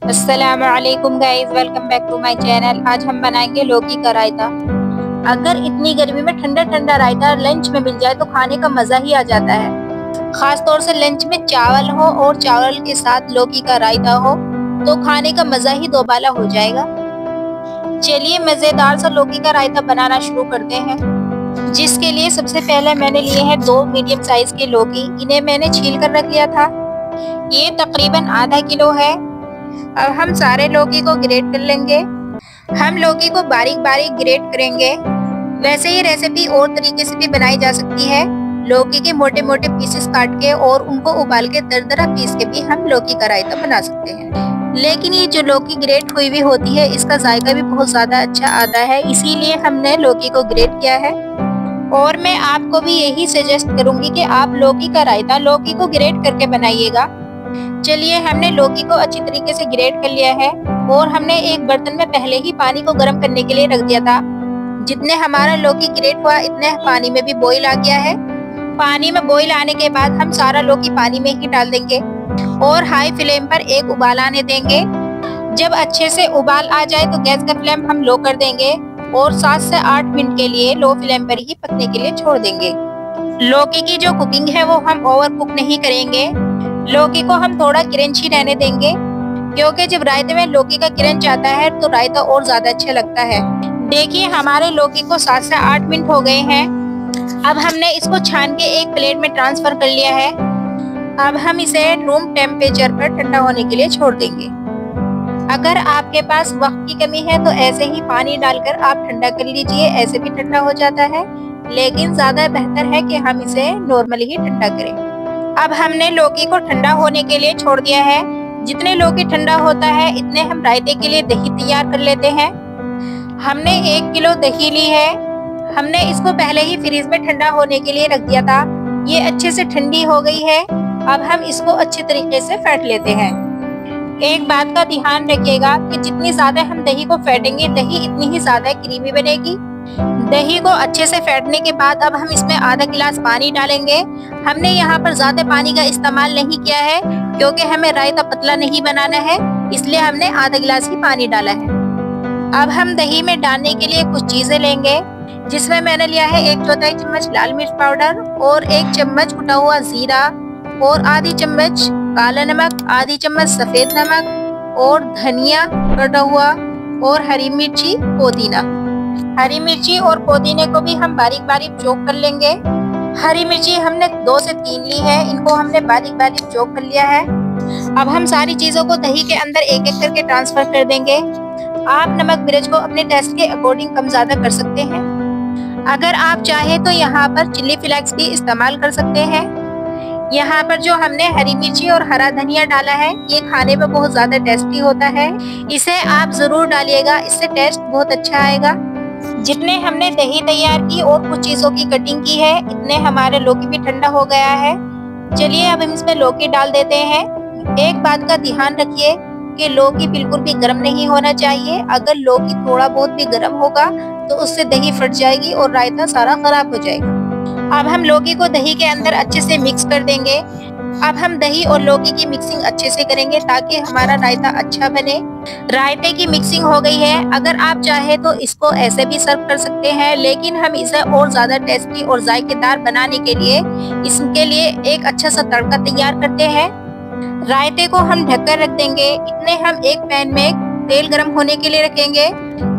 अस्सलामुअलैकुम guys, welcome back to my channel. आज हम बनाएंगे लौकी का रायता। अगर इतनी गर्मी में ठंडा ठंडा रायता लंच में मिल जाए तो खाने का मजा ही आ जाता है। खास तौर से लंच में चावल हो और चावल के साथ लौकी का रायता हो तो खाने का मजा ही दोबाला हो जाएगा। चलिए मजेदार सा लौकी का रायता बनाना शुरू करते हैं। जिसके लिए सबसे पहले मैंने लिए हैं 2 मीडियम साइज के लौकी। इन्हें मैंने छील कर रख लिया था। ये तकरीबन आधा किलो है। अब हम सारे लौकी को ग्रेट कर लेंगे। हम लौकी को बारीक बारीक ग्रेट करेंगे। वैसे ये रेसिपी और तरीके से भी बनाई जा सकती है। लौकी के मोटे मोटे पीसेस काट के और उनको उबाल के दरदरा पीस के भी हम लौकी का रायता बना सकते हैं। लेकिन ये जो लौकी ग्रेट हुई हुई होती है इसका जायका भी बहुत ज्यादा अच्छा आता है, इसीलिए हमने लौकी को ग्रेट किया है। और मैं आपको भी यही सजेस्ट करूंगी कि आप लौकी का रायता लौकी को ग्रेट करके बनाइएगा। चलिए हमने लौकी को अच्छी तरीके से ग्रेट कर लिया है और हमने एक बर्तन में पहले ही पानी को गर्म करने के लिए रख दिया था। जितने हमारा लौकी ग्रेट हुआ इतने पानी में भी बॉईल आ गया है। पानी में बॉईल आने के बाद हम सारा लौकी पानी में ही डाल देंगे और हाई फ्लेम पर एक उबाल आने देंगे। जब अच्छे से उबाल आ जाए तो गैस का फ्लेम हम लो कर देंगे और 7 से 8 मिनट के लिए लो फ्लेम पर ही पकने के लिए छोड़ देंगे। लौकी की जो कुकिंग है वो हम ओवर कुक नहीं करेंगे। लौकी को हम थोड़ा क्रंची रहने देंगे, क्योंकि जब रायते में लौकी का क्रंच आता है तो रायता और ज्यादा अच्छा लगता है। देखिए हमारे लौकी को 7 से 8 मिनट हो गए हैं। अब हमने इसको छान के एक प्लेट में ट्रांसफर कर लिया है। अब हम इसे रूम टेम्परेचर पर ठंडा होने के लिए छोड़ देंगे। अगर आपके पास वक्त की कमी है तो ऐसे ही पानी डालकर आप ठंडा कर लीजिए, ऐसे भी ठंडा हो जाता है। लेकिन ज्यादा बेहतर है कि हम इसे नॉर्मली ही ठंडा करें। अब हमने लौकी को ठंडा होने के लिए छोड़ दिया है। जितने लौकी ठंडा होता है इतने हम रायते के लिए दही तैयार कर लेते हैं। हमने 1 किलो दही ली है। हमने इसको पहले ही फ्रीज में ठंडा होने के लिए रख दिया था। ये अच्छे से ठंडी हो गई है। अब हम इसको अच्छे तरीके से फेंट लेते हैं। एक बात का ध्यान रखिएगा कि जितनी ज्यादा हम दही को फेंटेंगे दही इतनी ही ज्यादा क्रीमी बनेगी। दही को अच्छे से फेंटने के बाद अब हम इसमें आधा गिलास पानी डालेंगे। हमने यहाँ पर ज्यादा पानी का इस्तेमाल नहीं किया है क्योंकि हमें रायता पतला नहीं बनाना है, इसलिए हमने आधा गिलास ही पानी डाला है। अब हम दही में डालने के लिए कुछ चीजें लेंगे, जिसमें मैंने लिया है 1/4 चम्मच लाल मिर्च पाउडर और 1 चम्मच कुटा हुआ जीरा और आधी चम्मच काला नमक, आधी चम्मच सफेद नमक और धनिया कटा हुआ और हरी मिर्ची पुदीना। हरी मिर्ची और पुदीने को भी हम बारीक बारीक चॉप कर लेंगे। हरी मिर्ची हमने 2 से 3 ली है, इनको हमने बारीक बारीक चॉप कर लिया है। अब हम सारी चीजों को दही के अंदर एक एक करके ट्रांसफर कर देंगे। आप नमक मिर्च को अपने टेस्ट के अकॉर्डिंग कम ज्यादा कर सकते हैं। अगर आप चाहे तो यहाँ पर चिल्ली फ्लेक्स भी इस्तेमाल कर सकते हैं। यहाँ पर जो हमने हरी मिर्ची और हरा धनिया डाला है ये खाने में बहुत ज्यादा टेस्टी होता है, इसे आप जरूर डालिएगा, इससे टेस्ट बहुत अच्छा आएगा। जितने हमने दही तैयार की और कुछ चीजों की कटिंग की है इतने हमारे लौकी भी ठंडा हो गया है। चलिए अब हम इसमें लौकी डाल देते हैं। एक बात का ध्यान रखिए कि लौकी बिल्कुल भी गर्म नहीं होना चाहिए। अगर लौकी थोड़ा बहुत भी गर्म होगा तो उससे दही फट जाएगी और रायता सारा खराब हो जाएगा। अब हम लौकी को दही के अंदर अच्छे से मिक्स कर देंगे। अब हम दही और लौकी की मिक्सिंग अच्छे से करेंगे ताकि हमारा रायता अच्छा बने। रायते की मिक्सिंग हो गई है। अगर आप चाहे तो इसको ऐसे भी सर्व कर सकते हैं, लेकिन हम इसे और ज्यादा टेस्टी और जायकेदार बनाने के लिए इसके लिए एक अच्छा सा तड़का तैयार करते हैं। रायते को हम ढककर रख देंगे। इतने हम एक पैन में तेल गर्म होने के लिए रखेंगे।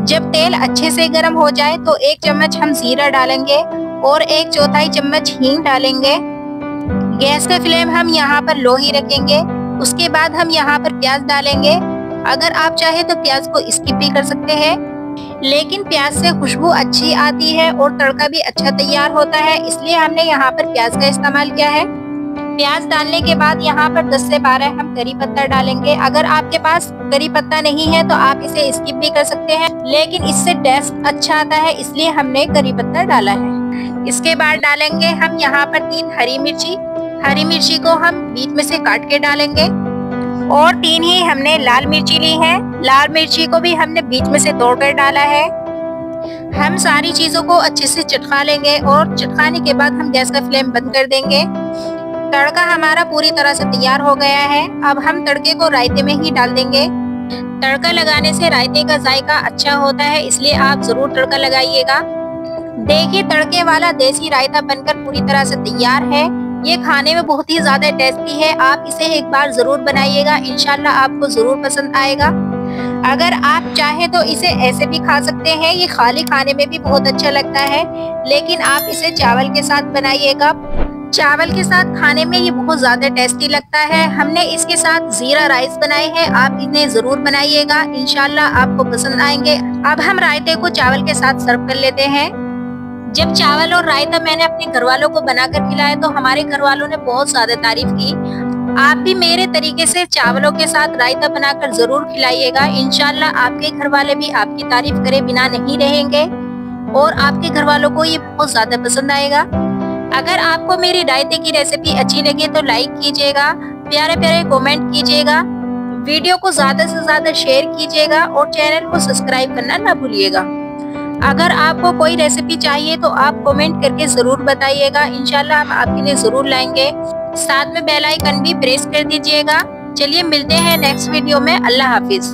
जब तेल अच्छे से गर्म हो जाए तो 1 चम्मच हम जीरा डालेंगे और 1/4 चम्मच हींग डालेंगे। गैस का फ्लेम हम यहाँ पर लो ही रखेंगे। उसके बाद हम यहाँ पर प्याज डालेंगे। अगर आप चाहे तो प्याज को स्किप भी कर सकते हैं, लेकिन प्याज से खुशबू अच्छी आती है और तड़का भी अच्छा तैयार होता है, इसलिए हमने यहाँ पर प्याज का इस्तेमाल किया है। प्याज डालने के बाद यहाँ पर 10 से 12 हम करी पत्ता डालेंगे। अगर आपके पास करी पत्ता नहीं है तो आप इसे स्किप भी कर सकते हैं, लेकिन इससे टेस्ट अच्छा आता है इसलिए हमने करी पत्ता डाला है। इसके बाद डालेंगे हम यहाँ पर 3 हरी मिर्ची। हरी मिर्ची को हम बीच में से काट के डालेंगे और 3 ही हमने लाल मिर्ची ली है। लाल मिर्ची को भी हमने बीच में से तोड़कर डाला है। हम सारी चीजों को अच्छे से चटका लेंगे और चटकाने के बाद हम गैस का फ्लेम बंद कर देंगे। तड़का हमारा पूरी तरह से तैयार हो गया है। अब हम तड़के को रायते में ही डाल देंगे। तड़का लगाने से रायते का जायका अच्छा होता है, इसलिए आप जरूर तड़का लगाइएगा। देखिए तड़के वाला देसी रायता बनकर पूरी तरह से तैयार है। ये खाने में बहुत ही ज्यादा टेस्टी है। आप इसे एक बार जरूर बनाइएगा, इंशाल्लाह आपको जरूर पसंद आएगा। अगर आप चाहे तो इसे ऐसे भी खा सकते हैं, ये खाली खाने में भी बहुत अच्छा लगता है, लेकिन आप इसे चावल के साथ बनाइएगा। चावल के साथ खाने में ये बहुत ज्यादा टेस्टी लगता है। हमने इसके साथ जीरा राइस बनाए हैं, आप इन्हें जरूर बनाइएगा, इंशाल्लाह आपको पसंद आएंगे। अब हम रायते को चावल के साथ सर्व कर लेते हैं। जब चावल और रायता मैंने अपने घर वालों को बनाकर खिलाया तो हमारे घर वालों ने बहुत ज्यादा तारीफ की। आप भी मेरे तरीके से चावलों के साथ रायता बनाकर जरूर खिलाइएगा, इंशाल्लाह आपके घर वाले भी आपकी तारीफ करे बिना नहीं रहेंगे और आपके घर वालों को ये बहुत ज्यादा पसंद आएगा। अगर आपको मेरी रायते की रेसिपी अच्छी लगे तो लाइक कीजिएगा, प्यारे प्यारे कमेंट कीजिएगा, वीडियो को ज्यादा से ज्यादा शेयर कीजिएगा और चैनल को सब्सक्राइब करना ना भूलिएगा। अगर आपको कोई रेसिपी चाहिए तो आप कमेंट करके जरूर बताइएगा, इंशाल्लाह हम आपके लिए जरूर लाएंगे। साथ में बेल आइकन भी प्रेस कर दीजिएगा। चलिए मिलते हैं नेक्स्ट वीडियो में। अल्लाह हाफिज।